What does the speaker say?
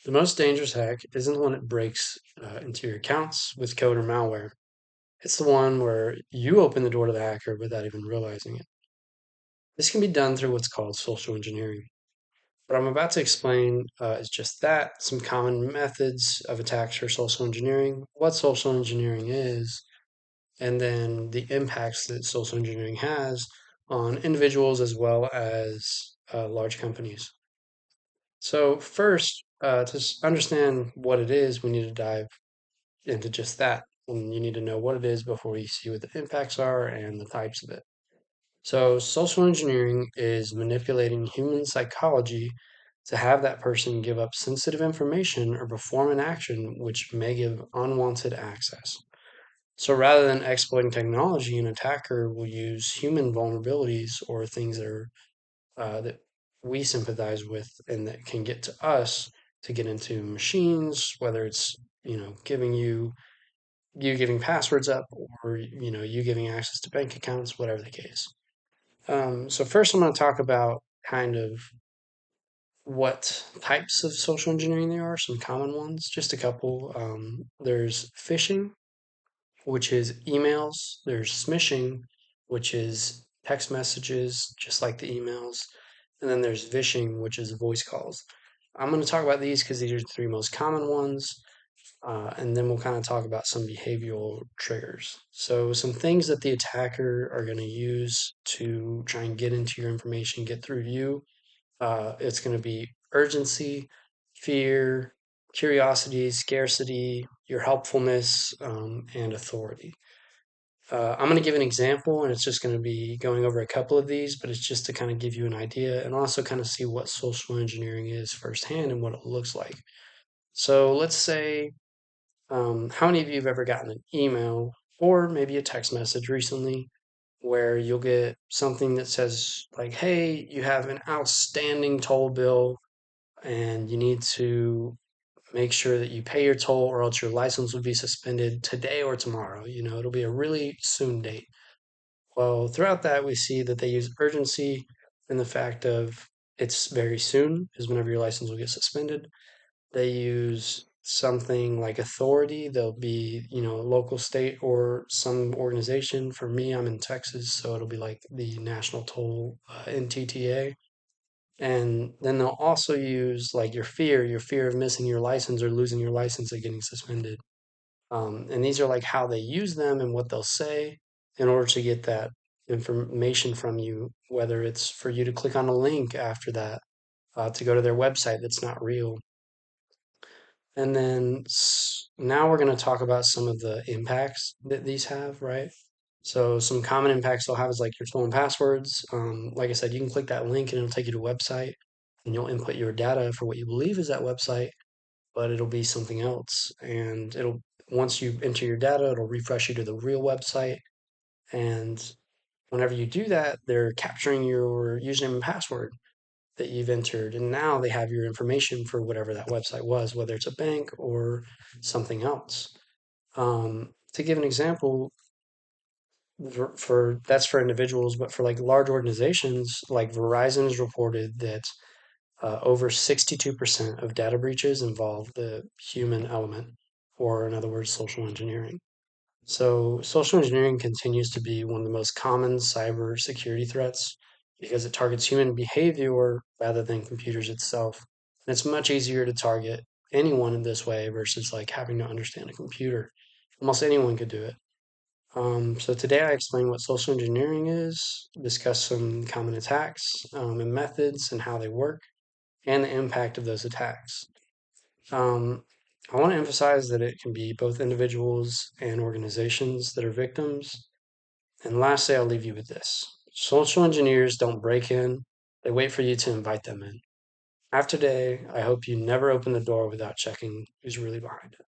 The most dangerous hack isn't the one that breaks into your accounts with code or malware. It's the one where you open the door to the hacker without even realizing it. This can be done through what's called social engineering. What I'm about to explain is just that, some common methods of attacks for social engineering, what social engineering is, and then the impacts that social engineering has on individuals as well as large companies. So, first, understand what it is, we need to dive into just that. And you need to know what it is before you see what the impacts are and the types of it. So, social engineering is manipulating human psychology to have that person give up sensitive information or perform an action which may give unwanted access. So, rather than exploiting technology, an attacker will use human vulnerabilities or things that we sympathize with and that can get to us to get into machines, whether it's giving you giving passwords up or you giving access to bank accounts, whatever the case. So first, I'm going to talk about kind of what types of social engineering there are, some common ones, just a couple. There's phishing, which is emails. There's smishing, which is text messages, just like the emails. And then there's vishing, which is voice calls. I'm going to talk about these because these are the three most common ones. And then we'll kind of talk about some behavioral triggers. So, some things that the attacker are going to use to try and get into your information, get through you. It's going to be urgency, fear, curiosity, scarcity, your helpfulness, and authority. I'm going to give an example, and it's just going to be going over a couple of these, but it's just to kind of give you an idea and also kind of see what social engineering is firsthand and what it looks like. So, let's say how many of you have ever gotten an email or maybe a text message recently where you'll get something that says, like, hey, you have an outstanding toll bill and you need to make sure that you pay your toll or else your license will be suspended today or tomorrow. It'll be a really soon date. Well, throughout that, we see that they use urgency and the fact of it's very soon is whenever your license will get suspended. They use something like authority. They'll be, local, state, or some organization. For me, I'm in Texas, so it'll be like the National Toll NTTA. And then they'll also use like your fear of missing your license or losing your license or getting suspended. And these are like how they use them and what they'll say in order to get that information from you, whether it's for you to click on a link after that, to go to their website that's not real. And then now we're going to talk about some of the impacts that these have, right? So some common impacts they'll have is like your stolen passwords. Like I said, you can click that link and it'll take you to a website and you'll input your data for what you believe is that website, but it'll be something else. And once you enter your data, it'll refresh you to the real website. And whenever you do that, they're capturing your username and password that you've entered. And now they have your information for whatever that website was, whether it's a bank or something else. To give an example, for that's for individuals, but for like large organizations, like Verizon has reported that over 62% of data breaches involve the human element, or in other words, social engineering. So, social engineering continues to be one of the most common cyber security threats because it targets human behavior rather than computers itself. And it's much easier to target anyone in this way versus like having to understand a computer. Almost anyone could do it. So today I explained what social engineering is, discuss some common attacks and methods and how they work, and the impact of those attacks. Um, I want to emphasize that it can be both individuals and organizations that are victims. And lastly, I'll leave you with this. Social engineers don't break in, they wait for you to invite them in. After today, I hope you never open the door without checking who's really behind it.